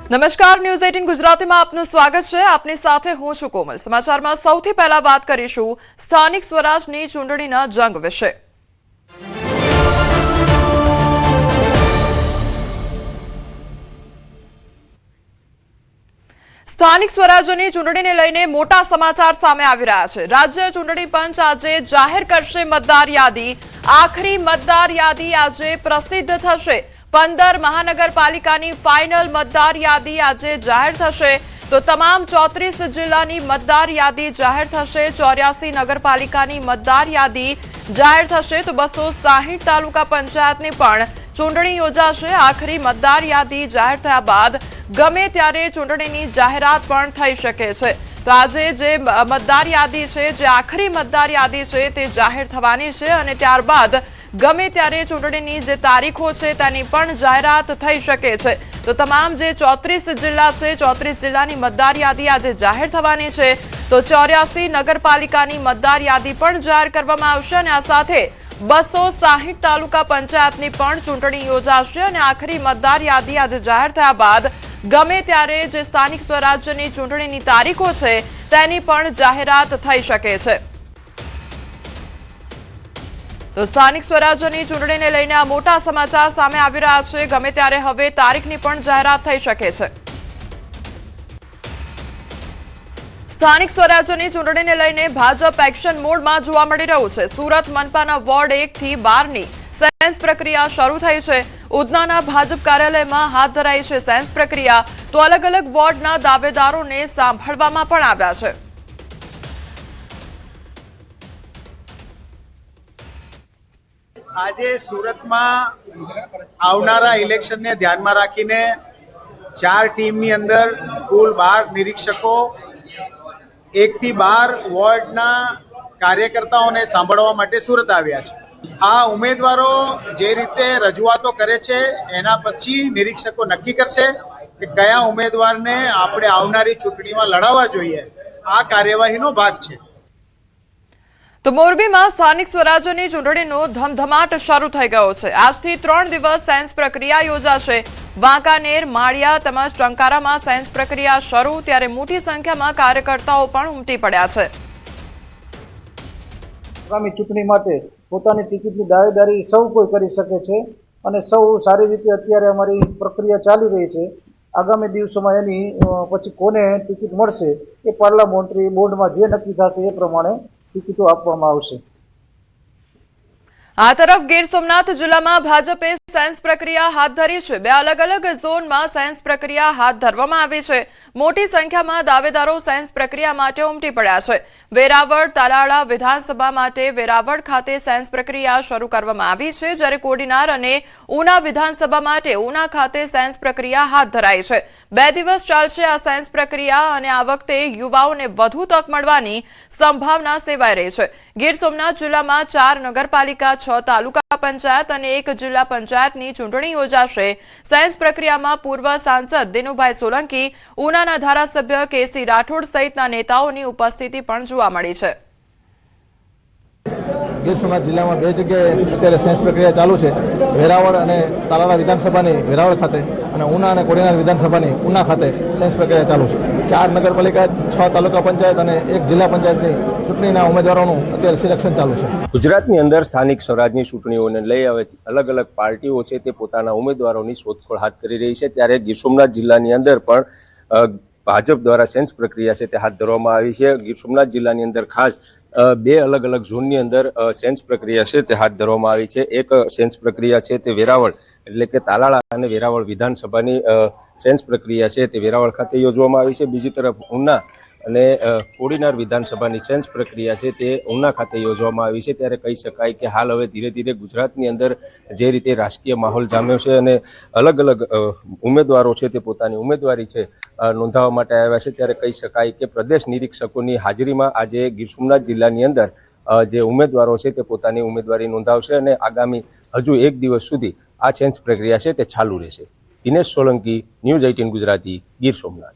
નમસ્કાર, ન્યૂઝ 18 ગુજરાતીમાં આપનું સ્વાગત છે। આપની સાથે હું છું કોમલ। સમાચારમાં સૌથી પહેલા વાત કરીશું સ્થાનિક સ્વરાજની ચૂંટણીના જંગ વિશે। સ્થાનિક સ્વરાજ્યની ચૂંટણીને લઈને મોટા સમાચાર સામે આવી રહ્યા છે। રાજ્ય ચૂંટણી પંચ આજે જાહેર કરશે મતદાર યાદી। આખરી મતદાર યાદી આજે પ્રસિદ્ધ થશે। 15 મહાનગરપાલિકાની ફાઇનલ મતદાર યાદી આજે જાહેર થશે। તો તમામ 34 જિલ્લાની મતદાર યાદી જાહેર થશે। 84 નગરપાલિકાની મતદાર યાદી જાહેર થશે। તો 260 તાલુકા પંચાયતની પણ ચૂંટણી યોજાશે। આખરી મતદાર યાદી જાહેર થયા બાદ ગમે ત્યારે ચૂંટણીની જાહેરાત પણ થઈ શકે છે। તો આજે જે મતદાર યાદી છે, જે આખરી મતદાર યાદી છે, તે જાહેર થવાની છે અને ત્યારબાદ ગમે ત્યારે ચૂંટણીની જે તારીખો છે તેની પણ જાહેરાત થઈ શકે છે। તો તમામ જે 34 જિલ્લા છે, 34 જિલ્લાની મતદાર યાદી આજે જાહેર થવાની છે। તો 84 નગરપાલિકાની મતદાર યાદી પણ જાહેર કરવામાં આવશે અને આ સાથે 260 તાલુકા પંચાયતની પણ ચૂંટણી યોજાશે અને આખરી મતદાર યાદી આજે જાહેર થયા બાદ ગમે ત્યારે જે સ્થાનિક સ્વરાજ્યની ચૂંટણીની તારીખો છે તેની પણ જાહેરાત થઈ શકે છે। તો સ્થાનિક સ્વરાજ્યની ચૂંટણીને લઈને આ મોટા સમાચાર સામે આવી રહ્યા છે। ગમે ત્યારે હવે તારીખની પણ જાહેરાત થઈ શકે છે। સ્થાનિક સ્વરાજ્યની ચૂંટણીને લઈને ભાજપ એક્શન મોડમાં જોવા મળી રહ્યું છે। સુરત મનપાના વોર્ડ 1 થી 12 ની સેન્સ પ્રક્રિયા શરૂ થઈ છે। ઉધનાના ભાજપ કાર્યાલયમાં હાથ ધરાઈ છે સેન્સ પ્રક્રિયા। તો અલગ અલગ વોર્ડના દાવેદારોને સાંભળવામાં પણ આવ્યા છે। આજે સુરતમાં આવનારા ઇલેક્શનને ધ્યાનમાં રાખીને 4 ટીમની અંદર કુલ 12 નિરીક્ષકો 1 થી 12 વોર્ડના કાર્યકર્તાઓને સાંભળવા માટે સુરત આવ્યા છે। આ ઉમેદવારો જે રીતે રજૂઆતો કરે છે એના પછી નિરીક્ષકો નક્કી કરશે કે કયા ઉમેદવારને આપણે આવનારી ચૂંટણીમાં લડાવવા જોઈએ। આ કાર્યવાહીનો ભાગ છે। તો મોરબીમાં સ્થાનિક સ્વરાજ્યની ચૂંટણીનો ધમધમાટ શરૂ થઈ ગયો છે। આજથી 3 દિવસ સેન્સ પ્રક્રિયા યોજાશે। વાંકાનેર, માળિયા તેમજ ટંકારામાં સેન્સ પ્રક્રિયા શરૂ, ત્યારે મોટી સંખ્યામાં કાર્યકર્તાઓ પણ ઉમટી પડ્યા છે। આગામી ચૂંટણી માટે પોતાની ટિકિટની દાવેદારી સૌ કોઈ કરી શકે છે અને સૌ સારી રીતે અત્યારે અમારી પ્રક્રિયા ચાલી રહી છે। આગામી દિવસોમાં એની પછી કોને ટિકિટ મળશે એ પાર્લામેન્ટરી બોર્ડમાં જે નક્કી થશે એ પ્રમાણે ટિકિટો આપવામાં આવશે। આ તરફ ગીર સોમનાથ જિલ્લામાં ભાજપે સેન્સ પ્રક્રિયા હાથ ધરી છે। 2 અલગ અલગ ઝોનમાં સેન્સ પ્રક્રિયા હાથ ધરવામાં આવી છે। મોટી સંખ્યામાં દાવેદારો સેન્સ પ્રક્રિયા માટે ઉમટી પડ્યા છે। વેરાવળ, તાલાળા વિધાનસભા માટે વેરાવળ ખાતે સેન્સ પ્રક્રિયા શરૂ કરવામાં આવી છે, જ્યારે કોડીનાર અને ઉના વિધાનસભા માટે ઉના ખાતે સેન્સ પ્રક્રિયા હાથ ધરાઈ છે। 2 દિવસ ચાલશે આ સેન્સ પ્રક્રિયા અને આ વખતે યુવાઓને વધુ તક મળવાની સંભાવના સેવાઈ રહી છે। ગીર સોમનાથ જિલ્લામાં 4 નગરપાલિકા, 6 તાલુકા પંચાયત અને 1 જિલ્લા પંચાયતની ચૂંટણી યોજાશે। સેન્સ પ્રક્રિયામાં પૂર્વ સાંસદ દિનુભાઈ સોલંકી, ઉનાના ધારાસભ્ય કેસી રાઠોડ સહિતના નેતાઓની ઉપસ્થિતિ પણ જોવા મળી છે। ગીર સોમનાથ જિલ્લામાં 2 જગ્યાએ અત્યારે સેન્સ પ્રક્રિયા ચાલુ છે। વેરાવળ અને તાલાળા વિધાનસભાની વેરાવળ ખાતે અને ઉના અને કોડીનાર વિધાનસભાની ઉના ખાતે સેન્સ પ્રક્રિયા ચાલુ છે। 4 નગરપાલિકા, 6 તાલુકા પંચાયત અને 1 જિલ્લા પંચાયતની ચૂંટણીના ઉમેદવારોનું અત્યારે સિલેક્શન ચાલુ છે। ગુજરાતની અંદર સ્થાનિક સ્વરાજની ચૂંટણીઓને લઈ હવે અલગ અલગ પાર્ટીઓ છે તે પોતાના ઉમેદવારોની શોધખોળ હાથ કરી રહી છે। ત્યારે ગીર સોમનાથ જિલ્લાની અંદર પણ ભાજપ દ્વારા સેન્સ પ્રક્રિયા છે તે હાથ ધરવામાં આવી છે। ગીર સોમનાથ જિલ્લાની અંદર ખાસ 2 અલગ અલગ ઝોનની અંદર સેન્સ પ્રક્રિયા છે તે હાથ ધરવામાં આવી છે। એક સેન્સ પ્રક્રિયા છે તે વેરાવળ એટલે કે તાલાળા અને વેરાવળ વિધાનસભાની સેન્સ પ્રક્રિયા છે તે વેરાવળ ખાતે યોજવામાં આવી છે। બીજી તરફ ઉના અને કોડીનાર વિધાનસભાની સેન્સ પ્રક્રિયા છે તે ઉના ખાતે યોજવામાં આવી છે। ત્યારે કહી શકાય કે હાલ હવે ધીરે ધીરે ગુજરાતની અંદર જે રીતે રાજકીય માહોલ જામ્યો છે અને અલગ અલગ ઉમેદવારો છે તે પોતાની ઉમેદવારી છે નોંધાવવા માટે આવ્યા છે। ત્યારે કહી શકાય કે પ્રદેશ નિરીક્ષકોની હાજરીમાં આજે ગીર સોમનાથ જિલ્લાની અંદર જે ઉમેદવારો છે તે પોતાની ઉમેદવારી નોંધાવશે અને આગામી હજુ 1 દિવસ સુધી આ સેન્સ પ્રક્રિયા છે તે ચાલુ રહેશે। દિનેશ સોલંકી, ન્યૂઝ 18 ગુજરાતી, ગીર સોમનાથ।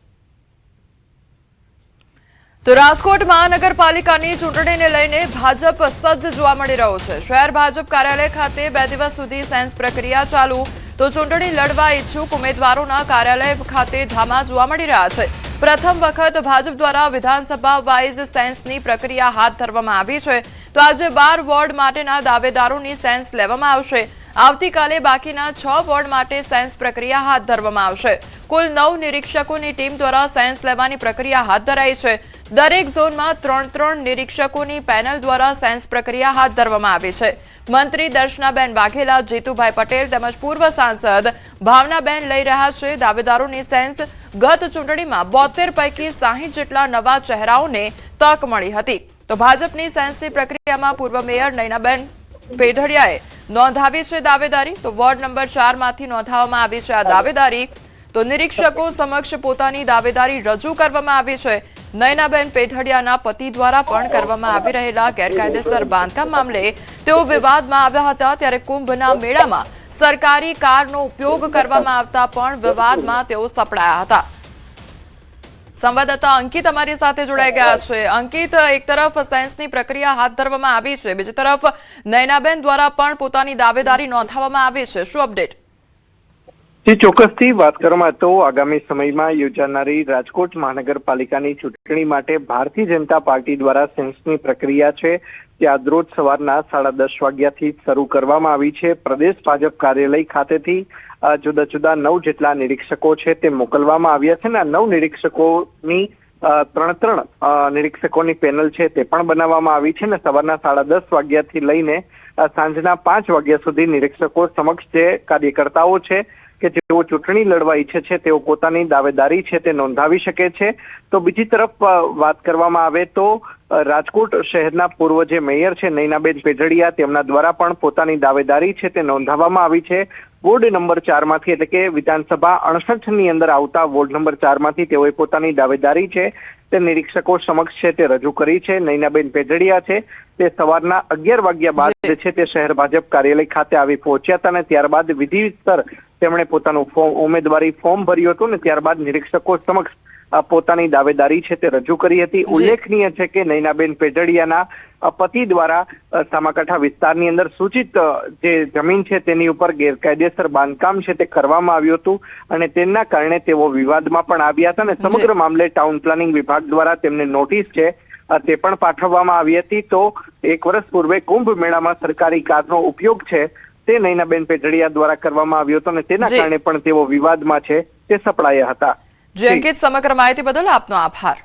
તો રાજકોટ મહાનગરપાલિકાની ચૂંટણીને લઈને ભાજપ સજ્જ જોવા મળી રહ્યો છે। શહેર ભાજપ કાર્યાલય ખાતે 2 દિવસ સુધી સેન્સ પ્રક્રિયા ચાલુ। તો ચૂંટણી લડવા ઈચ્છુક ઉમેદવારોના કાર્યાલય ખાતે ધામા જોવા મળી રહ્યા છે. પ્રથમ વખત ભાજપ દ્વારા વિધાનસભા વાઇઝ સેન્સની પ્રક્રિયા હાથ ધરવામાં આવી છે. તો આજે 12 વોર્ડ માટેના દાવેદારોની સેન્સ લેવામાં આવશે. આવતીકાલે બાકીના 6 વોર્ડ માટે સેન્સ પ્રક્રિયા હાથ ધરવામાં આવશે. કુલ 9 નિરીક્ષકોની ટીમ દ્વારા સેન્સ લેવાની પ્રક્રિયા હાથ ધરાઈ છે. દરેક ઝોનમાં 3 નિરીક્ષકોની પેનલ દ્વારા સેન્સ પ્રક્રિયા હાથ ધરવામાં આવી છે. મંત્રી દર્શનાબેન વાઘેલા, જીતુભાઈ પટેલ તેમજ પૂર્વ સાંસદ ભાવનાબેન લઈ રહ્યા છે દાવેદારોની સેન્સ. ગત ચૂંટણીમાં 72 પૈકી 60 જેટલા નવા ચહેરાઓને તક મળી હતી. તો ભાજપની સેન્સની પ્રક્રિયામાં પૂર્વ મેયર નયનાબેન પેઢડિયાએ નોંધાવી છે દાવેદારી. તો વોર્ડ નંબર 4 માંથી નોંધાવવામાં આવી છે આ દાવેદારી. તો નિરીક્ષકો સમક્ષ પોતાની દાવેદારી રજૂ કરવામાં આવી છે. નયનાબેન પેઢડિયાના પતિ દ્વારા પણ કરવામાં આવી રહેલા ગેરકાયદેસર બાંધકામ મામલે તેઓ વિવાદમાં આવ્યા હતા. ત્યારે કુંભના મેળામાં સરકારી કારનો ઉપયોગ કરવામાં આવતા પણ વિવાદમાં તેઓ સપડાયા હતા. સંવાદદાતા અંકિત અમારી સાથે જોડાઈ ગયા છે. અંકિત, એક તરફ સેન્સની પ્રક્રિયા હાથ ધરવામાં આવી છે, બીજી તરફ નયનાબેન દ્વારા પણ પોતાની દાવેદારી નોંધાવવામાં આવી છે. શું અપડેટ? ચોક્કસથી વાત કરવામાં તો આગામી સમયમાં યોજાનારી રાજકોટ મહાનગરપાલિકાની ચૂંટણી માટે ભારતીય જનતા પાર્ટી દ્વારા સેન્સની પ્રક્રિયા છે તે આજરોજ સવારના 10:30 વાગ્યાથી શરૂ કરવામાં આવી છે. પ્રદેશ ભાજપ કાર્યાલય ખાતેથી જુદા જુદા 9 જેટલા નિરીક્ષકો છે તે મોકલવામાં આવ્યા છે ને આ 9 નિરીક્ષકોની 3 નિરીક્ષકોની પેનલ છે તે પણ બનાવવામાં આવી છે ને સવારના 10:30 વાગ્યાથી લઈને સાંજના 5 વાગ્યા સુધી નિરીક્ષકો સમક્ષ જે કાર્યકર્તાઓ છે કે જેઓ ચૂંટણી લડવા ઈચ્છે છે તેઓ પોતાની દાવેદારી છે તે નોંધાવી શકે છે. તો બીજી તરફ વાત કરવામાં આવે તો રાજકોટ શહેરના પૂર્વ જે મેયર છે નયનાબેન પેઢડિયા તેમના દ્વારા પણ પોતાની દાવેદારી છે તે નોંધાવવામાં આવી છે. વોર્ડ નંબર 4 માંથી એટલે કે વિધાનસભા 68ની અંદર આવતા વોર્ડ નંબર 4 માંથી તેઓએ પોતાની દાવેદારી છે તે નિરીક્ષકો સમક્ષ છે તે રજૂ કરી છે. નયનાબેન પેઢડિયા છે તે સવારના 11 વાગ્યા બાદ છે તે શહેર ભાજપ કાર્યાલય ખાતે આવી પહોંચ્યા હતા અને ત્યારબાદ વિધિસર તેમણે પોતાનું ઉમેદવારી ફોર્મ ભર્યું હતું ને ત્યારબાદ નિરીક્ષકો સમક્ષ પોતાની દાવેદારી છે તે રજૂ કરી હતી. ઉલ્લેખનીય છે કે નયનાબેન પેઢડિયાના પતિ દ્વારા સામાકાંઠા વિસ્તારની અંદર સૂચિત જે જમીન છે તેની ઉપર ગેરકાયદેસર બાંધકામ છે તે કરવામાં આવ્યું હતું અને તેના કારણે તેઓ વિવાદમાં પણ આવ્યા હતા અને સમગ્ર મામલે ટાઉન પ્લાનિંગ વિભાગ દ્વારા તેમને નોટિસ છે તે પણ પાઠવવામાં આવી હતી. તો 1 વર્ષ પૂર્વે કુંભ મેળામાં સરકારી કારનો ઉપયોગ છે તે નયનાબેન પેઢડિયા દ્વારા કરવામાં આવ્યો હતો અને તેના કારણે પણ તેઓ વિવાદમાં છે તે સપડાયા હતા. જી અંકિત, સમગ્ર માહિતી બદલ આપનો આભાર.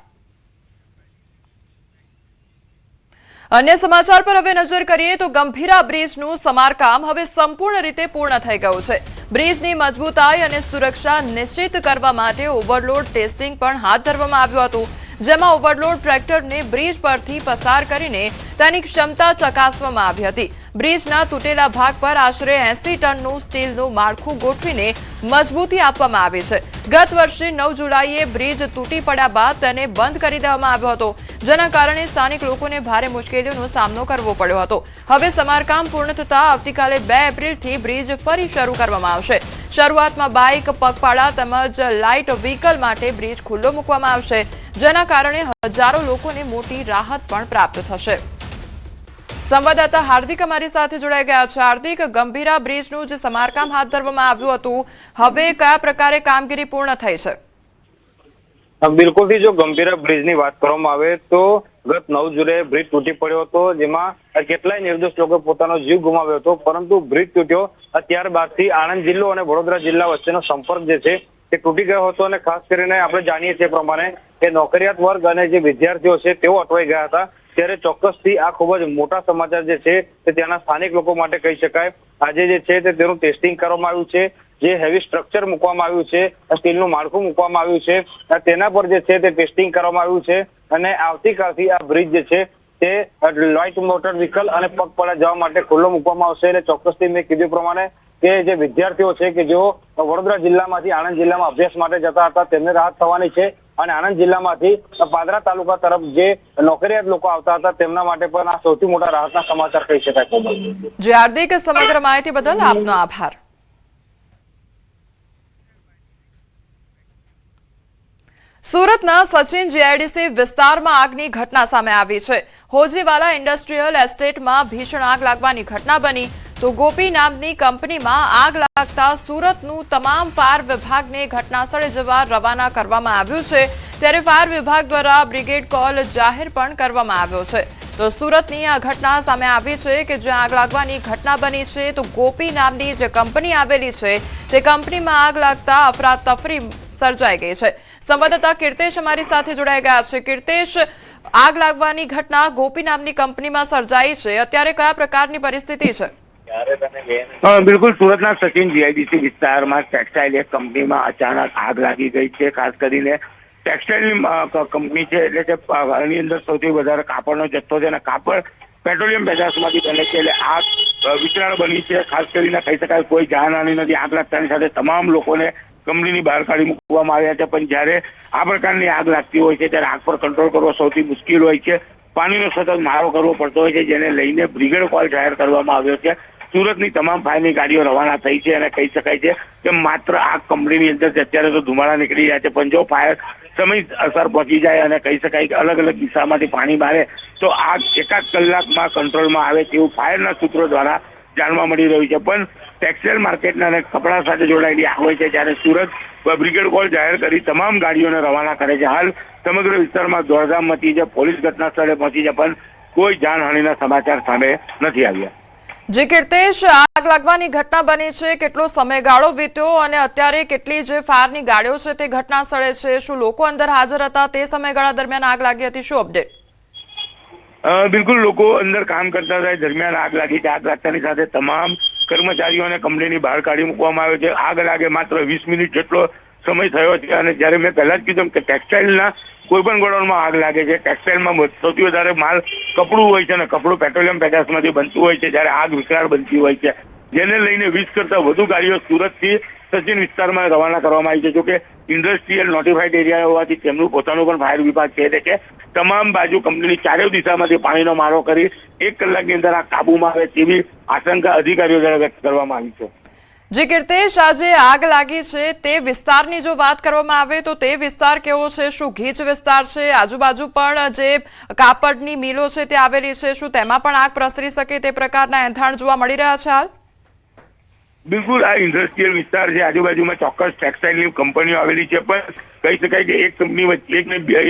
અન્ય સમાચાર પર હવે નજર કરીએ તો ગંભીરા બ્રિજનું સમારકામ હવે સંપૂર્ણ રીતે પૂર્ણ થઈ ગયું છે. બ્રિજની મજબૂતાઈ અને સુરક્ષા નિશ્ચિત કરવા માટે ઓવરલોડ ટેસ્ટિંગ પણ હાથ ધરવામાં આવ્યું હતું, જેમાં ઓવરલોડ ટ્રેક્ટરને બ્રિજ પરથી પસાર કરીને તેની ક્ષમતા ચકાસવામાં આવી હતી. બ્રિજના તૂટેલા ભાગ પર આશરે 80 ટનનું સ્ટીલનું માળખું ગોઠવીને મજબૂતી આપવામાં આવી છે. ગત વર્ષે 9 જુલાઈએ બ્રિજ તૂટી પડ્યા બાદ તેને બંધ કરી દેવામાં આવ્યો હતો, જેના કારણે સ્થાનિક લોકોને ભારે મુશ્કેલીઓનો સામનો કરવો પડ્યો હતો. હવે સમારકામ પૂર્ણ થતા આવતીકાલે 2 એપ્રિલથી બ્રિજ ફરી શરૂ કરવામાં આવશે. શરૂઆતમાં બાઇક, પગપાળા તેમજ લાઇટ વ્હીકલ માટે બ્રિજ ખુલ્લો મૂકવામાં આવશે, જેના કારણે હજારો લોકોને મોટી રાહત પણ પ્રાપ્ત થશે. સંવાદદાતા હાર્દિક અમારી સાથે જોડાઈ ગયા છે. હાર્દિક, ગંભીરા બ્રિજનું જે સમારકામ હાથ ધરવામાં આવ્યું હતું, હવે કયા પ્રકારે કામગીરી પૂર્ણ થઈ છે? બિલકુલથી જો ગંભીરા બ્રિજની વાત કરવામાં આવે તો ગત 9 જુલાઈએ બ્રિજ તૂટી પડ્યો હતો, જેમાં કેટલાય નિર્દોષ લોકો પોતાનો જીવ ગુમાવ્યો હતો. પરંતુ બ્રિજ તૂટ્યો ત્યારબાદથી આણંદ જિલ્લો અને વડોદરા જિલ્લા વચ્ચેનો સંપર્ક જે છે તે તૂટી ગયો હતો અને ખાસ કરીને આપણે જાણીએ છીએ પ્રમાણે કે નોકરિયાત વર્ગ અને જે વિદ્યાર્થીઓ છે તેઓ અટવાઈ ગયા હતા. ત્યારે ચોક્કસથી આ ખૂબ જ મોટા સમાચાર જે છે તે ત્યાંના સ્થાનિક લોકો માટે કહી શકાય. આજે જે છે તે તેનું ટેસ્ટિંગ કરવામાં આવ્યું છે, જે હેવી સ્ટ્રક્ચર મૂકવામાં આવ્યું છે, સ્ટીલનું માળખું મૂકવામાં આવ્યું છે, તેના પર જે છે તે ટેસ્ટિંગ કરવામાં આવ્યું છે અને આવતીકાલથી આ બ્રિજ જે છે તે લાઇટ મોટર વ્હીકલ અને પગપાળા જવા માટે ખુલ્લો મૂકવામાં આવશે. એટલે ચોક્કસથી મેં કીધું પ્રમાણે કે જે વિદ્યાર્થીઓ છે કે જેઓ વડોદરા જિલ્લામાંથી આણંદ જિલ્લામાં અભ્યાસ માટે જતા હતા તેમને રાહત થવાની છે અને આણંદ જિલ્લામાંથી પાદરા તાલુકા તરફ જે નોકરિયાત લોકો આવતા હતા તેમના માટે પણ આ સૌથી મોટા રાહતના સમાચાર કહી શકાય. જી હાર્દિક, સમગ્ર માહિતી બદલ આપનો આભાર. સુરતના સચિન જીઆઈડીસી વિસ્તારમાં આગની ઘટના સામે આવી છે. હોજીવાલા ઇન્ડસ્ટ્રીયલ એસ્ટેટમાં ભીષણ આગ લાગવાની ઘટના બની. તો ગોપી નામની કંપનીમાં આગ લાગતા સુરતનું તમામ ફાયર વિભાગને ઘટનાસ્થળે જવા રવાના કરવામાં આવ્યું છે, ત્યારે ફાયર વિભાગ દ્વારા બ્રિગેડ કોલ જાહેર પણ કરવામાં આવ્યો છે। તો સુરતની આ ઘટના સામે આવી છે કે જ્યાં આગ લાગવાની ઘટના બની છે, તો ગોપી નામની જે કંપની આવેલી છે તે કંપનીમાં આગ લાગતા અફરાતફરી સર્જાઈ ગઈ છે। સંવાદદાતા કીર્તેશ અમારી સાથે જોડાઈ ગયા છે। કીર્તેશ, આગ લાગવાની ઘટના ગોપી નામની કંપનીમાં સર્જાઈ છે, અત્યારે કયા પ્રકારની પરિસ્થિતિ છે? બિલકુલ, સુરતના સચિન જીઆઈડીસી વિસ્તારમાં ટેક્સટાઇલ એક કંપનીમાં અચાનક આગ લાગી ગઈ છે। ખાસ કરીને ટેક્સટાઇલની કંપની છે, એટલે કે આની અંદર સૌથી વધારે કાપડનો જથ્થો છે અને કાપડ પેટ્રોલિયમ પેદાશમાંથી બને છે, એટલે આગ વિકરાળ બની છે। ખાસ કરીને કહી શકાય કોઈ જાનહાનિ નથી। આગ લાગતાની સાથે તમામ લોકોને કંપનીની બહાર કાઢી મૂકવામાં આવ્યા છે, પણ જ્યારે આ પ્રકારની આગ લાગતી હોય છે ત્યારે આગ પર કંટ્રોલ કરવો સૌથી મુશ્કેલ હોય છે। પાણીનો સતત મારો કરવો પડતો હોય છે, જેને લઈને બ્રિગેડ કોલ જાહેર કરવામાં આવ્યો છે। સુરતની તમામ ફાયરની ગાડીઓ રવાના થઈ છે અને કહી શકાય છે કે માત્ર આ કંપનીની અંદર અત્યારે તો ધુમાડા નીકળી રહ્યા છે, પણ જો ફાયર સમય અસર પહોંચી જાય અને કહી શકાય કે અલગ અલગ દિશામાંથી પાણી મારે તો આગ એકાદ કલાકમાં કંટ્રોલમાં આવે તેવું ફાયરના સૂત્રો દ્વારા જાણવા મળી રહ્યું છે। પણ ટેક્સટાઇલ માર્કેટના અને કપડા સાથે જોડાયેલી આગ હોય છે, ત્યારે સુરત બ્રિગેડ કોલ જાહેર કરી તમામ ગાડીઓને રવાના કરે છે। હાલ સમગ્ર વિસ્તારમાં દોડધામ મચી છે, પોલીસ ઘટના સ્થળે પહોંચી છે, પણ કોઈ જાનહાનિના સમાચાર સામે નથી આવ્યા। જી કીર્તેશ, આગ લાગવાની ઘટના બની છે, કેટલો સમયગાળો વીત્યો અને અત્યારે કેટલી જે ફાયરની ગાડીઓ છે તે ઘટના સ્થળે છે? શું લોકો અંદર હાજર હતા તે સમયગાળા દરમિયાન આગ લાગી હતી? શું અપડેટ? બિલકુલ, લોકો અંદર કામ કરતા હતા દરમિયાન આગ લાગી છે। આગ લાગતાની સાથે તમામ કર્મચારીઓને કંપનીની બહાર કાઢી મૂકવામાં આવ્યો છે। આગ લાગે માત્ર 20 મિનિટ જેટલો સમય થયો છે અને જ્યારે મેં પહેલા જ કીધું કે ટેક્સટાઇલના કોઈ પણ ગોડાઉનમાં આગ લાગે છે, ટેક્સટાઇલમાં સૌથી વધારે માલ કપડું હોય છે અને કપડું પેટ્રોલિયમ પેદાશમાંથી બનતું હોય છે, જ્યારે આગ વિકરાળ બનતી હોય છે, જેને લઈને 20 કરતા વધુ ગાડીઓ સુરતથી સચિન વિસ્તારમાં રવાના કરવામાં આવી છે। જોકે ઇન્ડસ્ટ્રીયલ નોટિફાઈડ એરિયા હોવાથી તેમનું પોતાનું પણ ફાયર વિભાગ છે, એટલે કે તમામ બાજુ કંપનીની ચારેય દિશામાંથી પાણીનો મારો કરી 1 કલાકની અંદર આ કાબુમાં આવે તેવી આશંકા અધિકારીઓ દ્વારા વ્યક્ત કરવામાં આવી છે। જી કીર્તેશ, આજે આગ લાગી છે તે વિસ્તારની જો વાત કરવામાં આવે તો તે વિસ્તાર કેવો છે? શું ગીચ વિસ્તાર છે? આજુબાજુ પણ જે કાપડની મિલો છે તે આવેલી છે, શું તેમાં પણ આગ પ્રસરી શકે તે પ્રકારના એંધાણ જોવા મળી રહ્યા છે હાલ? બિલકુલ, આ ઇન્ડસ્ટ્રીયલ વિસ્તાર છે, આજુબાજુમાં ચોક્કસ ટેક્સટાઇલની કંપનીઓ આવેલી છે, પણ કહી શકાય કે એક કંપની વચ્ચે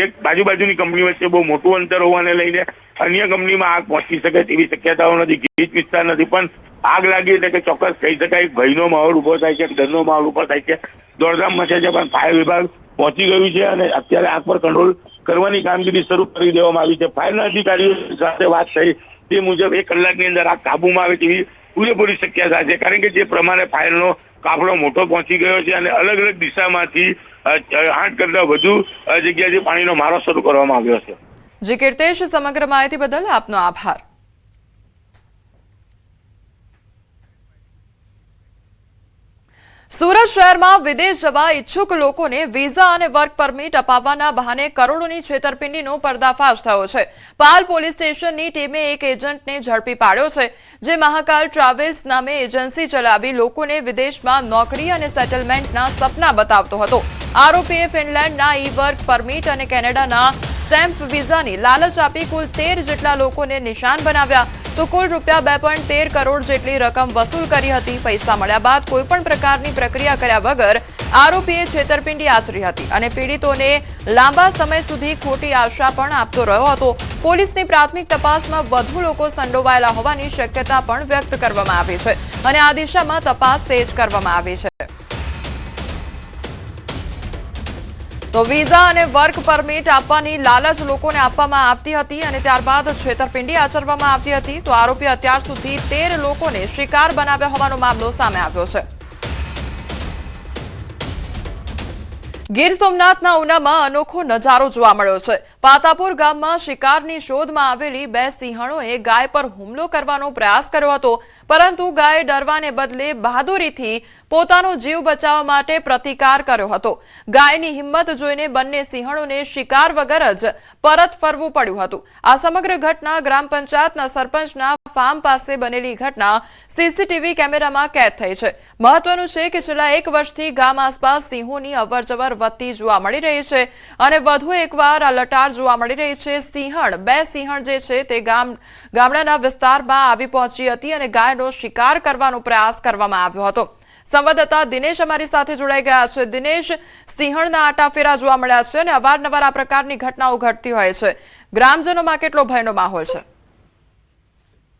એક બાજુની કંપની વચ્ચે બહુ મોટું અંતર હોવાને લઈને અન્ય કંપનીમાં આગ પહોંચી શકે તેવી શક્યતાઓ નથી। ગીચ વિસ્તાર નથી, પણ આગ લાગી એટલે કે ચોક્કસ કહી શકાય ભયનો માહોલ ઉભો થાય છે, ડરનો માહોલ ઉભો થાય છે, દોડધામ મચે છે, પણ ફાયર વિભાગ પહોંચી ગયું છે અને અત્યારે આગ પર કંટ્રોલ કરવાની કામગીરી શરૂ કરી દેવામાં આવી છે। ફાયરના અધિકારીઓ સાથે વાત થઈ તે મુજબ 1 કલાકની અંદર આગ કાબુમાં આવે તેવી પૂરેપૂરી શક્યતા છે, કારણ કે જે પ્રમાણે ફાયરનો કાફલો મોટો પહોંચી ગયો છે અને અલગ અલગ દિશામાંથી 8 કરતા વધુ જગ્યાએથી પાણીનો મારો શરૂ કરવામાં આવ્યો છે। જી કીર્તેશ, સમગ્ર માહિતી બદલ આપનો આભાર। સુરત શહેરમાં વિદેશ જવા ઈચ્છુક લોકોને વિઝા અને વર્ક પરમિટ અપાવવાના બહાને કરોડોની છેતરપિંડીનો પર્દાફાશ થયો છે। પાલ પોલીસ સ્ટેશનની ટીમે એક એજન્ટને ઝડપી પાડ્યો છે, જે મહાકાલ ટ્રાવેલ્સ નામે એજન્સી ચલાવી લોકોને વિદેશમાં નોકરી અને સેટલમેન્ટના સપના બતાવતો હતો। આરોપીએ ફિનલેન્ડના ઈ વર્ક પરમિટ અને કેનેડાના સ્ટેમ્પ વિઝાની લાલચ આપી કુલ 13 જેટલા લોકોને નિશાન બનાવ્યા, તો કુલ રૂપિયા 2.13 કરોડ જેટલી રકમ વસૂલ કરી હતી। પૈસા મળ્યા બાદ કોઈપણ પ્રકારની પ્રક્રિયા કર્યા વગર આરોપીએ છેતરપિંડી આચરી હતી અને પીડિતોને લાંબા સમય સુધી ખોટી આશા પણ આપતો રહ્યો હતો। પોલીસની પ્રાથમિક તપાસમાં વધુ લોકો સંડોવાયેલા હોવાની શક્યતા પણ વ્યક્ત કરવામાં આવી છે અને આ દિશામાં તપાસ તેજ કરવામાં આવી છે। તો વિઝા અને વર્ક પરમિટ આપવાની લાલચ લોકોને આપવામાં આવતી હતી અને ત્યારબાદ છેતરપિંડી આચરવામાં આવતી હતી। તો આરોપી અત્યાર સુધી 13 લોકોને શિકાર બનાવ્યા હોવાનો મામલો સામે આવ્યો છે। ગીર સોમનાથના ઉનામાં અનોખો નજારો જોવા મળ્યો છે। પાતાપુર ગામમાં શિકારની શોધમાં આવેલી 2 સિંહણોએ ગાય પર હુમલો કરવાનો પ્રયાસ કર્યો હતો, પરંતુ ગાયે ડરવાને બદલે બહાદુરીથી પોતાનો જીવ બચાવવા માટે પ્રતિકાર કર્યો હતો. ગાયની હિંમત જોઈને બંને સિંહણોને શિકાર વગર જ પરત ફરવું પડ્યું હતું. આ સમગ્ર ઘટના ગ્રામ પંચાયતના સરપંચના ફાર્મ પાસે બનેલી ઘટના સીસીટીવી કેમેરામાં કેદ થઈ છે. મહત્વનું છે કે છેલ્લા 1 વર્ષથી ગામ આસપાસ સિંહોની અવરજવર વધતી જોવા મળી રહી છે અને વધુ એકવાર આ લટાર જોવા મળી રહી છે. બે સિંહણ જે છે તે ગામડાના વિસ્તારમાં આવી પહોંચી હતી અને ગાયનો શિકાર કરવાનો પ્રયાસ કરવામાં આવ્યો હતો. સંવાદદાતા દિનેશ અમારી સાથે જોડાઈ ગયા છે. દિનેશ, સિંહણના આટાફેરા જોવા મળ્યા છે અને અવારનવાર આ પ્રકારની ઘટનાઓ ઘટતી હોય છે. ગ્રામજનોમાં કેટલો ભયનો માહોલ છે?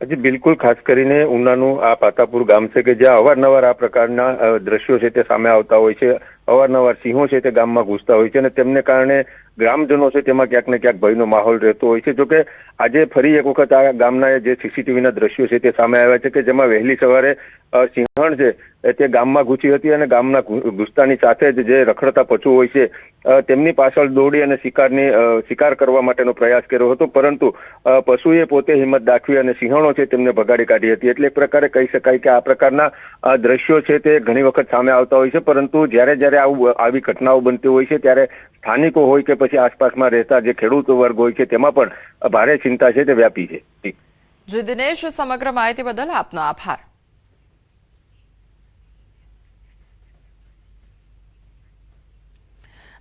હજી બિલકુલ, ખાસ કરીને ઉનાનું આ પાતાપુર ગામ છે કે જ્યાં અવારનવાર આ પ્રકારના દ્રશ્યો છે તે સામે આવતા હોય છે. અવારનવાર સિંહો છે તે ગામમાં ઘૂસતા હોય છે અને તેમને કારણે ગ્રામજનો છે તેમાં ક્યાંક ને ક્યાંક ભયનો માહોલ રહેતો હોય છે. જોકે આજે ફરી એક વખત આ ગામના જે સીસીટીવીના દ્રશ્યો છે તે સામે આવ્યા છે કે જેમાં વહેલી સવારે સિંહણ છે તે ગામમાં ઘૂસી હતી અને ગામના ઘૂસતાની સાથે જ જે રખડતા પશુ હોય છે તેમની પાછળ દોડી અને શિકાર કરવા માટેનો પ્રયાસ કર્યો હતો, પરંતુ પશુએ પોતે હિંમત દાખવી અને સિંહણો છે તેમને ભગાડી કાઢી હતી. એટલે એક પ્રકારે કહી શકાય કે આ પ્રકારના દ્રશ્યો છે તે ઘણી વખત સામે આવતા હોય છે, પરંતુ જ્યારે આવી ઘટનાઓ બનતી હોય છે ત્યારે સ્થાનિકો હોય કે પછી આસપાસમાં રહેતા જે ખેડૂત વર્ગ હોય છે તેમાં પણ ભારે ચિંતા છે તે વ્યાપી છે. જી દિનેશ, સમગ્ર માહિતી બદલ આપનો આભાર.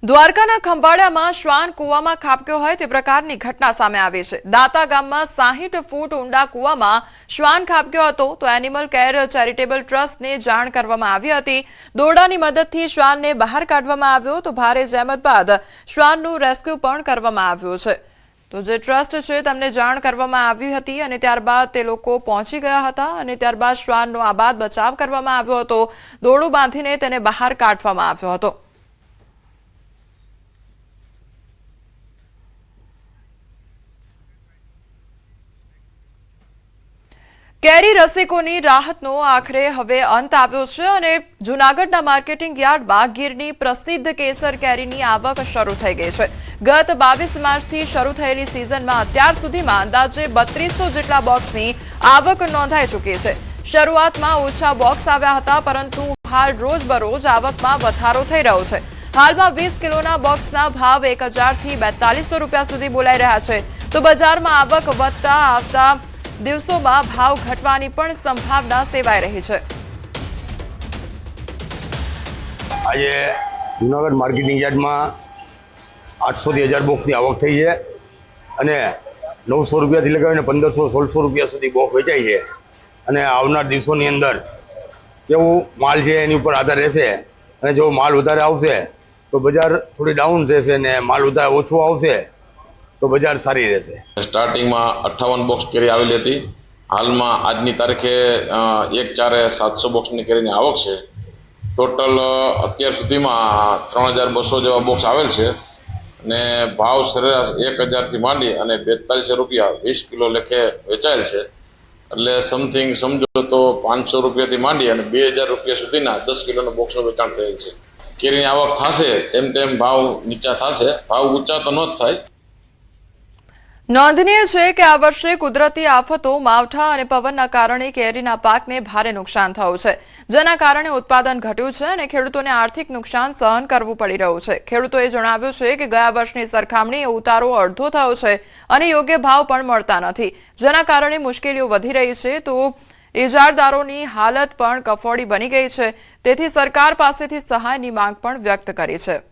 દ્વારકાના ખંભાળિયામાં શ્વાન કૂવામાં ખાબક્યો હોય તે પ્રકારની ઘટના સામે આવી છે. દાતા ગામમાં 60 ફૂટ ઊંડા કૂવામાં શ્વાન ખાબક્યો હતો તો એનિમલ કેર ચેરિટેબલ ટ્રસ્ટને જાણ કરવામાં આવી હતી. દોરડાની મદદથી શ્વાનને બહાર કાઢવામાં આવ્યો તો ભારે જહેમત બાદ શ્વાનનું રેસ્ક્યુ પણ કરવામાં આવ્યું છે. તો જે ટ્રસ્ટ છે તેમને જાણ કરવામાં આવી હતી અને ત્યારબાદ તે લોકો પહોંચી ગયા હતા અને ત્યારબાદ શ્વાનનો આબાદ બચાવ કરવામાં આવ્યો હતો. દોરડું બાંધીને તેને બહાર કાઢવામાં આવ્યો હતો. કેરી રસિકોની રાહતનો આખરે હવે અંત આવ્યો છે અને જૂનાગઢના માર્કેટિંગ યાર્ડમાં ગીરની પ્રસિદ્ધ કેસર કેરીની આવક શરૂ થઈ ગઈ છે. ગત 22 માર્ચથી શરૂ થયેલી સિઝનમાં અત્યાર સુધીમાં અંદાજે 3200 જેટલા બોક્સની આવક નોંધાઈ ચૂકી છે. શરૂઆતમાં ઓછા બોક્સ આવ્યા હતા, પરંતુ હાલ રોજબરોજ આવકમાં વધારો થઈ રહ્યો છે. હાલમાં 20 કિલોના બોક્સના ભાવ 1000 થી 4200 રૂપિયા સુધી બોલાઈ રહ્યા છે. તો બજારમાં આવક વધતા આવતા દિવસોમાં ભાવ ઘટવાની પણ સંભાવના સેવાઈ રહી છે. આજે જૂનાગઢ માર્કેટિંગ યાર્ડમાં 800 થી 1000 બોક્સની આવક થઈ છે અને 900 રૂપિયાથી લગાવીને 1500-1600 રૂપિયા સુધી બોક્સ વેચાય છે. અને આવનાર દિવસોની અંદર કેવું માલ છે એની ઉપર આધાર રહેશે અને જો માલ વધારે આવશે તો બજાર થોડી ડાઉન રહેશે અને માલ વધારે ઓછો આવશે તો બજાર સારી રહેશે. સ્ટાર્ટિંગમાં 58 બોક્સ કેરી આવેલી હતી. હાલમાં આજની તારીખે 1/4 700 બોક્સની કેરીની આવક છે. ટોટલ અત્યાર સુધીમાં 3200 જેવા બોક્સ આવેલ છે અને ભાવ સરેરાશ 1000 થી માંડી અને 4200 રૂપિયા 20 કિલો લેખે વેચાયેલ છે. એટલે સમથિંગ સમજો તો 500 રૂપિયાથી માંડી અને 2000 રૂપિયા સુધીના 10 કિલોના બોક્સનું વેચાણ થયેલ છે. કેરીની આવક થશે તેમ ભાવ નીચા થશે, ભાવ ઊંચા તો ન જ થાય. નોંધનીય છે કે આ વર્ષે કુદરતી આફતો, માવઠા અને પવનના કારણે કેરીના પાકને ભારે નુકસાન થયું છે, જેના કારણે ઉત્પાદન ઘટ્યું છે અને ખેડૂતોને આર્થિક નુકસાન સહન કરવું પડી રહ્યું છે. ખેડૂતોએ જણાવ્યું છે કે ગયા વર્ષની સરખામણીએ ઉતારો અડધો થયો છે અને યોગ્ય ભાવ પણ મળતા નથી, જેના કારણે મુશ્કેલીઓ વધી રહી છે. તો ઇજારદારોની હાલત પણ કફોડી બની ગઈ છે. તેથી સરકાર પાસેથી સહાયની માંગ પણ વ્યક્ત કરી છે.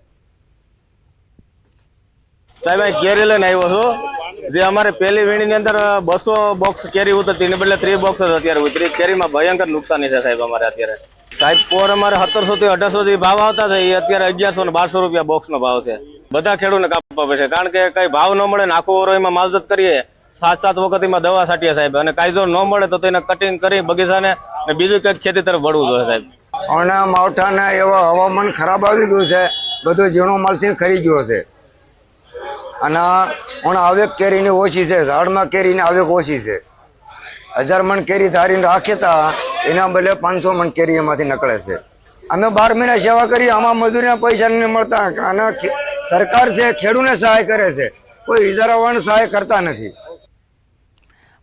સાહેબ, કેરી લઈને આવ્યો છું. જે અમારે પહેલી વીણીની અંદર 200 બોક્સ કેરી ઉતરતી એને બદલે 3 બોક્સ જ અત્યારે ઉતરી. કેરીમાં ભયંકર નુકસાની છે સાહેબ અમારે અત્યારે. સાહેબ, પોર અમારે 1700 થી 1800 થી ભાવ આવતા છે, એ અત્યારે 1100 ને 1200 રૂપિયા બોક્સનો ભાવ છે. બધા ખેડૂતને કાપવા પડશે, કારણ કે કઈ ભાવ ન મળે ને આખો ઓરો એમાં માવજત કરીએ. 7 વખત એમાં દવા છાંટીએ સાહેબ, અને કાયદો ન મળે તો તેને કટિંગ કરી બગીચાને બીજું કંઈક ખેતી તરફ વળવું જોઈએ સાહેબ. અને માવઠાના એવા હવામાન ખરાબ આવી ગયું છે, બધું ઝીણો માલથી ખરી ગયો છે. અને આવક કેરીની ઓછી છે, ઝાડમાં કેરીની આવક ઓછી છે. 1000 મણ કેરી ધારીને રાખે તા એના બદલે 500 મણ કેરી એમાંથી નીકળે છે. અમે 12 મહિના સેવા કરી, આમાં મજૂરીના પૈસા નહીં મળતા. અને સરકાર છે ખેડૂતને સહાય કરે છે, કોઈ ઇજારાવાળાને સહાય કરતા નથી.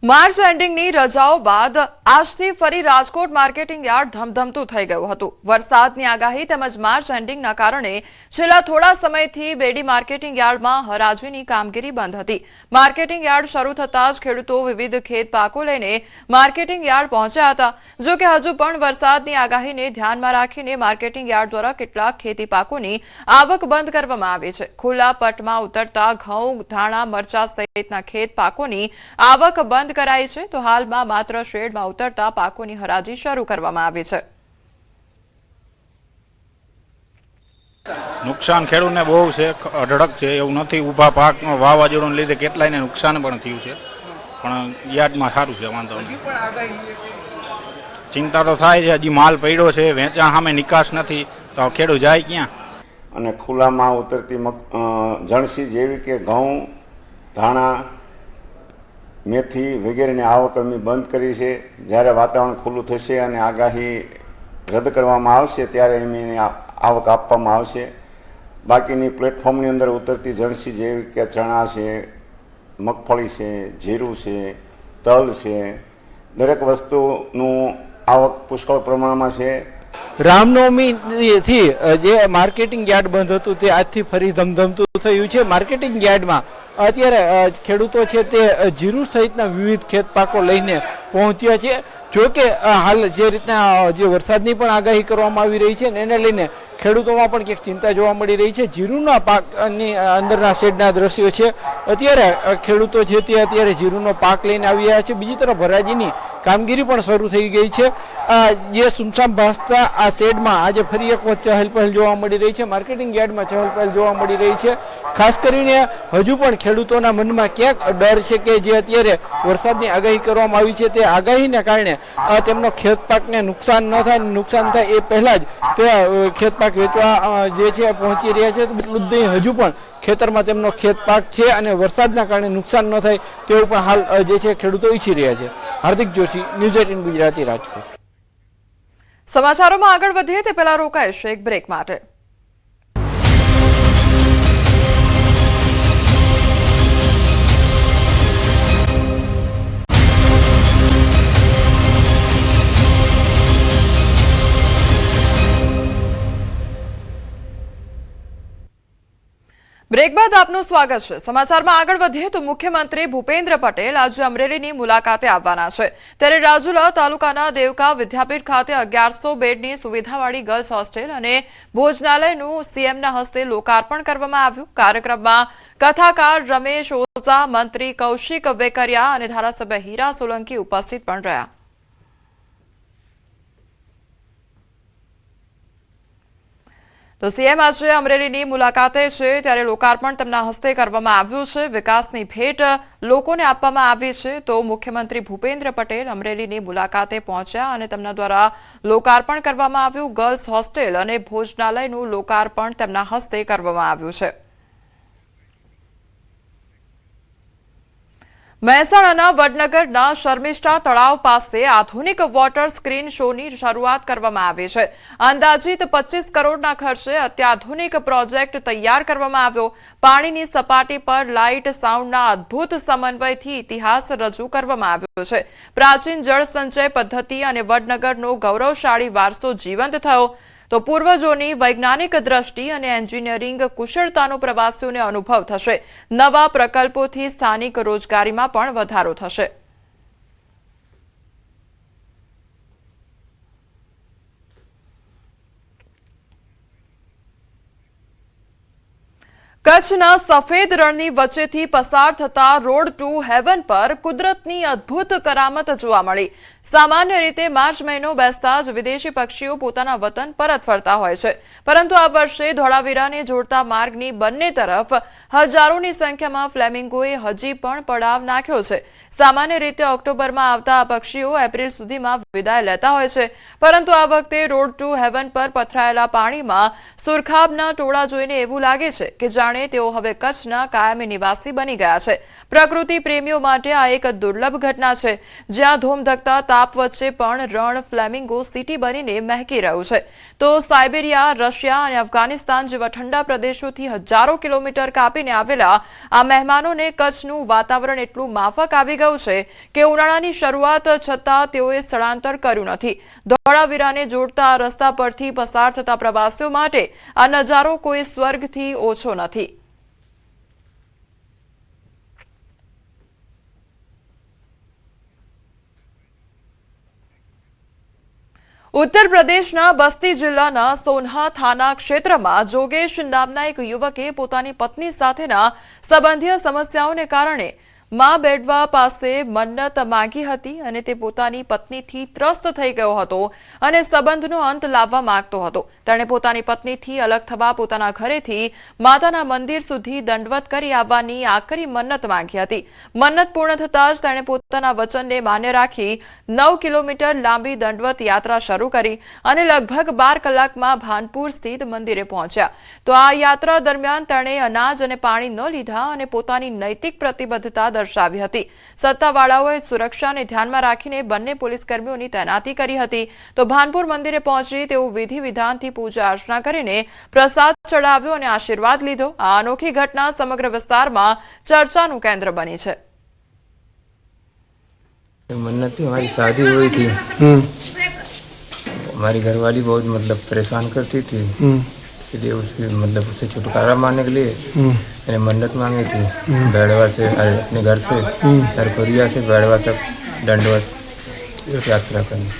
માર્ચ એન્ડિંગની રજાઓ બાદ આજથી ફરી રાજકોટ માર્કેટિંગ યાર્ડ ધમધમતું થઈ ગયું હતું. વરસાદની આગાહી તેમજ માર્ચ એન્ડિંગના કારણે છેલ્લા થોડા સમયથી બેડી માર્કેટિંગ યાર્ડમાં હરાજીની કામગીરી બંધ હતી. માર્કેટિંગ યાર્ડ શરૂ થતાં જ ખેડૂતો વિવિધ ખેત પાકો લઈને માર્કેટિંગ યાર્ડ પહોંચ્યા હતા. જો કે હજુ પણ વરસાદની આગાહીને ધ્યાનમાં રાખીને માર્કેટિંગ યાર્ડ દ્વારા કેટલાક ખેતી પાકોની આવક બંધ કરવામાં આવી છે. ખુલ્લા પટમાં ઉતરતા ઘઉં, ધાણા, મરચા સહિતના ખેત પાકોની આવક બંધ કરાઈ છે, તો હાલમાં માત્ર શેડમાં ઉતરતા પાકોની હરાજી શરૂ કરવામાં આવી છે. નુકસાન ખેડૂતને બહુ છે, અઢળક છે, એવું નથી. ઊભા પાકમાં વાવાઝોડાને લીધે કેટલાયને નુકસાન પણ થયું છે, પણ યાર્ડમાં સારું છે, વાંધો નહીં. ચિંતા તો થાય છે, હજી માલ પડ્યો છે, વેચાણ સામે નિકાસ નથી, તો ખેડૂત જાય ક્યાં? અને ખુલ્લામાં ઉતરતી જણસી જેવી કે ઘઉં, ધાણા, મેથી વગેરેની આવક અમે બંધ કરી છે. જ્યારે વાતાવરણ ખુલ્લું થશે અને આગાહી રદ કરવામાં આવશે ત્યારે અમે એની આવક આપવામાં આવશે. બાકીની પ્લેટફોર્મની અંદર ઉતરતી જણસી જેવી કે ચણા છે, મગફળી છે, જીરું છે, તલ છે, દરેક વસ્તુનું આવક પુષ્કળ પ્રમાણમાં છે. રામનવમીથી જે માર્કેટિંગ યાર્ડ બંધ હતું તે આજથી ફરી ધમધમતું થયું છે. માર્કેટિંગ યાર્ડમાં અત્યારે ખેડૂતો છે તે જીરું સહિતના વિવિધ ખેત પાકો લઈને પહોંચ્યા છે. જો કે હાલ જે રીતના જે વરસાદની પણ આગાહી કરવામાં આવી રહી છે ને એને લઈને ખેડૂતોમાં પણ ક્યાંક ચિંતા જોવા મળી રહી છે. જીરુના પાકની અંદરના શેડના દ્રશ્યો છે. અત્યારે ખેડૂતો છે તે અત્યારે જીરુનો પાક લઈને આવી રહ્યા છે. બીજી તરફ હરાજીની કામગીરી પણ શરૂ થઈ ગઈ છે. જે સુમસામ ભાસતા આ શેડમાં આજે ફરી એક વખત ચહલપહલ જોવા મળી રહી છે. માર્કેટિંગ યાર્ડમાં ચહલપહલ જોવા મળી રહી છે. ખાસ કરીને હજુ પણ ખેડૂતોના મનમાં ક્યાંક ડર છે કે જે અત્યારે વરસાદની આગાહી કરવામાં આવી છે તે આગાહીને કારણે તેમનો ખેત પાકને નુકસાન ન થાય, નુકસાન થાય એ પહેલા જ તે ખેત પાક વેચવા જે છે પહોંચી રહ્યા છે. એટલું જ નહીં, હજુ પણ ખેતરમાં તેમનો ખેત પાક છે અને વરસાદના કારણે નુકસાન ન થાય તેવું પણ હાલ જે છે ખેડૂતો ઈચ્છી રહ્યા છે. હાર્દિક જોશી, ન્યૂઝ 18 ગુજરાતી, રાજકોટ. સમાચારોમાં આગળ વધીએ તે પહેલા રોકાઈશ એક બ્રેક માટે. બ્રેક બાદ આપનું સ્વાગત છે. સમાચારમાં આગળ વધીએ તો મુખ્યમંત્રી ભૂપેન્દ્ર પટેલ આજે અમરેલીની મુલાકાતે આવવાના છે. ત્યારે રાજુલા તાલુકાના દેવકા વિદ્યાપીઠ ખાતે 1100 બેડની સુવિધાવાળી ગર્લ્સ હોસ્ટેલ અને ભોજનાલયનું સીએમના હસ્તે લોકાર્પણ કરવામાં આવ્યું. કાર્યક્રમમાં કથાકાર રમેશ ઓઝા, મંત્રી કૌશિક વેકરિયા અને ધારાસભ્ય હીરા સોલંકી ઉપસ્થિત પણ રહ્યા. તો સીએમ આજે અમરેલીની મુલાકાતે છે ત્યારે લોકાર્પણ તેમના હસ્તે કરવામાં આવ્યું છે. વિકાસની ભેટ લોકોને આપવામાં આવી છે. તો મુખ્યમંત્રી ભૂપેન્દ્ર પટેલ અમરેલીની મુલાકાતે પહોંચ્યા અને તેમના દ્વારા લોકાર્પણ કરવામાં આવ્યું. ગર્લ્સ હોસ્ટેલ અને ભોજનાલયનું લોકાર્પણ તેમના હસ્તે કરવામાં આવ્યું છે. મહેસાણાના વડનગરના શર્મિષ્ઠા તળાવ પાસે આધુનિક વોટર સ્ક્રીન શોની શરૂઆત કરવામાં આવી છે. અંદાજિત 25 કરોડના ખર્ચે અત્યાધુનિક પ્રોજેક્ટ તૈયાર કરવામાં આવ્યો. પાણીની સપાટી પર લાઇટ સાઉન્ડના અદ્ભુત સમન્વયથી ઇતિહાસ રજૂ કરવામાં આવ્યો છે. પ્રાચીન જળ સંચય પદ્ધતિ અને વડનગરનો ગૌરવશાળી વારસો જીવંત થયો. તો પૂર્વજોની વૈજ્ઞાનિક દ્રષ્ટિ અને એન્જિનિયરિંગ કુશળતાનો પ્રવાસીઓને અનુભવ થશે. નવા પ્રકલ્પોથી સ્થાનિક રોજગારીમાં પણ વધારો થશે. કચ્છના સફેદ રણની વચ્ચેથી પસાર થતા રોડ ટુ હેવન પર કુદરતની અદ્ભુત કરામત જોવા મળી. સામાન્ય રીતે માર્ચ મહિનો બેસતા જ વિદેશી પક્ષીઓ પોતાના વતન પરત ફરતા હોય છે, પરંતુ આ વર્ષે ધોળાવીરાને જોડતા માર્ગની બંને તરફ હજારોની સંખ્યામાં ફ્લેમિંગોએ હજી પણ પડાવ નાખ્યો છે. સામાન્ય રીતે ઓક્ટોબરમાં આવતા આ પક્ષીઓ એપ્રિલ સુધીમાં વિદાય લેતા હોય છે, પરંતુ આ વખતે રોડ ટુ હેવન પર પથરાયેલા પાણીમાં સુરખાબના ટોળા જોઈને એવું લાગે છે કે જાણે તેઓ હવે કચ્છના કાયમી નિવાસી બની ગયા છે. પ્રકૃતિ પ્રેમીઓ માટે આ એક દુર્લભ ઘટના છે, જ્યાં ધૂમધકતા તાપ વચ્ચે પણ રણ ફ્લેમિંગો સિટી બનીને મહેકી રહ્યું છે. તો સાયબેરિયા, રશિયા અને અફઘાનિસ્તાન જેવા ઠંડા પ્રદેશોથી હજારો કિલોમીટર કાપીને આવેલા આ મહેમાનોને કચ્છનું વાતાવરણ એટલું માફક આવી ગયું છે કે ઉનાળાની શરૂઆત છતાં તેઓએ સ્થળાંતર કર્યું નથી. ધોળાવીરાને જોડતા રસ્તા પરથી પસાર થતા પ્રવાસીઓ માટે આ નજારો કોઈ સ્વર્ગથી ઓછો નથી. ઉત્તર પ્રદેશના બસ્તી જિલ્લાના સોનહા થાના ક્ષેત્રમાં જોગેશ નામના એક યુવકે પોતાની પત્ની સાથેના સંબંધીય સમસ્યાઓને કારણે માં બેડવા પાસે મન્નત માંગી હતી અને તે પોતાની પત્નીથી ત્રસ્ત થઈ ગયો હતો અને સંબંધનો અંત લાવવા માંગતો હતો. તેણે પોતાની પત્નીથી અલગ થવા પોતાના ઘરેથી માતાના મંદિર સુધી દંડવત કરી આવવાની આકરી મન્નત માંગી હતી. મન્નત પૂર્ણ થતાં જ તેણે પોતાના વચનને માન્ય રાખી 9 કિલોમીટર લાંબી દંડવત યાત્રા શરૂ કરી અને લગભગ 12 કલાકમાં ભાનપુર સ્થિત મંદિરે પહોંચ્યા. તો આ યાત્રા દરમિયાન તેણે અનાજ અને પાણી ન લીધા અને પોતાની નૈતિક પ્રતિબદ્ધતા દર્શાવી હતી. સત્તાવાળાઓએ સુરક્ષાને ધ્યાનમાં રાખીને બંને પોલીસ કર્મીઓની તૈનાતી કરી હતી. તો ભાનપુર મંદિરે પહોંચી તેઓ વિધિ વિધાનથી પૂજા અર્ચના કરીને પ્રસાદ ચડાવ્યો અને આશીર્વાદ લીધો. આ અનોખી ઘટના સમગ્ર વિસ્તારમાં ચર્ચાનું કેન્દ્ર બની છે. मन्नत थी, हमारी शादी हुई थी। हमारी घरवाली बहुत मतलब परेशान करती थी, इसलिए उसकी मतलब उससे छुटकारा मांगने के लिए मैंने मन्नत मांगी थी। बैड़वा से अपने घर से सरपुरिया से बैड़वा तक दंडवत यात्रा करनी।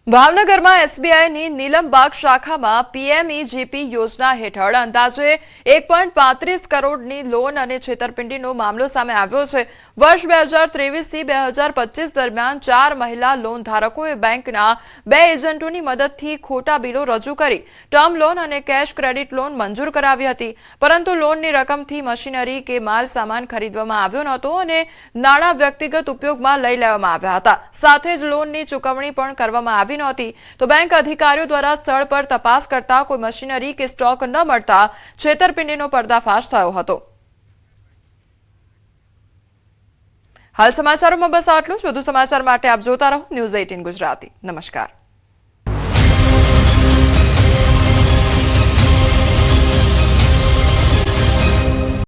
ભાવનગરમાં એસબીઆઈની નીલમબાગ શાખામાં પીએમઈજીપી યોજના હેઠળ અંદાજે 1.35 કરોડની લોન અને છેતરપિંડીનો મામલો સામે આવ્યો છે. વર્ષ 2023થી 2025 દરમિયાન 4 મહિલા લોન ધારકોએ બેંકના 2 એજન્ટોની મદદથી ખોટા બિલો રજૂ કરી ટર્મ લોન અને કેશ ક્રેડિટ લોન મંજૂર કરાવી હતી. પરંતુ લોનની રકમથી મશીનરી કે માલ સામાન ખરીદવામાં આવ્યો નહોતો અને નાણાં વ્યક્તિગત ઉપયોગમાં લઈ લેવામાં આવ્યા હતા. સાથે જ લોનની ચૂકવણી પણ કરવામાં આવી નહોતી. તો બેંક અધિકારીઓ દ્વારા સ્થળ પર તપાસ કરતા કોઈ મશીનરી કે સ્ટોક ન મળતા છેતરપિંડીનો પર્દાફાશ થયો હતો. હાલ સમાચારોમાં બસ આટલું જ. વધુ સમાચાર માટે આપ જોતા રહો ન્યૂઝ 18 ગુજરાતી. નમસ્કાર.